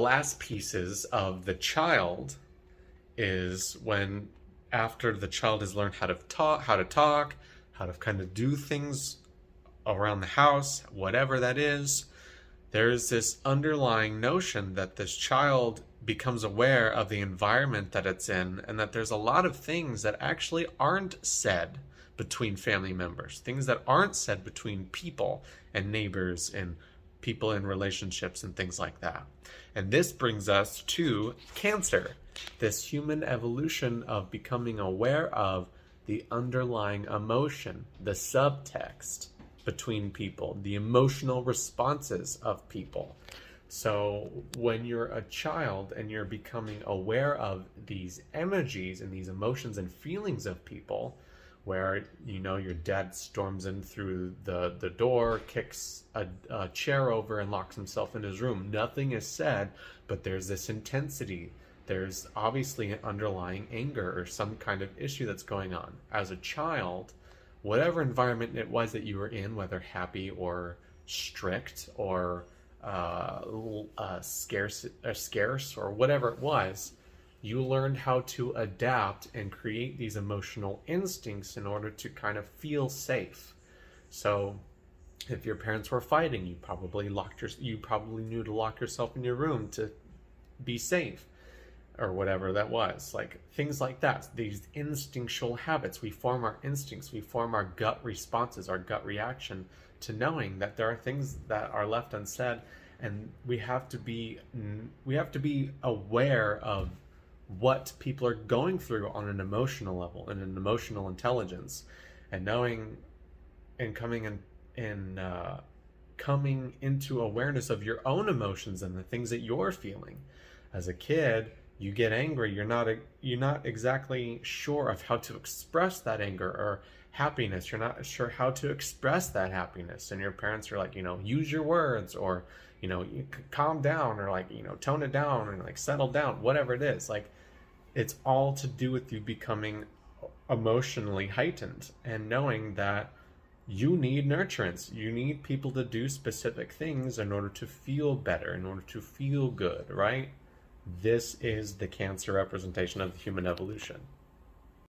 last pieces of the child is when, after the child has learned how to talk, how to kind of do things around the house, whatever that is, there's this underlying notion that this child becomes aware of the environment that it's in, and that there's a lot of things that actually aren't said between family members, things that aren't said between people and neighbors and people in relationships and things like that. And this brings us to Cancer, this human evolution of becoming aware of the underlying emotion, the subtext between people, the emotional responses of people. So when you're a child and you're becoming aware of these energies and these emotions and feelings of people, where your dad storms in through the door, kicks a chair over and locks himself in his room, nothing is said, but there's this intensity. There's obviously an underlying anger or some kind of issue that's going on. As a child, whatever environment it was that you were in, whether happy or strict or scarce or whatever it was, you learned how to adapt and create these emotional instincts in order to kind of feel safe. So if your parents were fighting, you probably knew to lock yourself in your room to be safe, or whatever that was. Like things like that, these instinctual habits. We form our instincts, we form our gut responses, our gut reaction to knowing that there are things that are left unsaid, and we have to be aware of what people are going through on an emotional level and an emotional intelligence, and knowing and coming into awareness of your own emotions and the things that you're feeling. As a kid, you get angry, you're not exactly sure of how to express that anger or happiness. You're not sure how to express that happiness, and your parents are like, use your words, or calm down, or tone it down, and settle down, whatever it is. It's all to do with you becoming emotionally heightened and knowing that you need nurturance. You need people to do specific things in order to feel better, in order to feel good, right? This is the Cancer representation of the human evolution.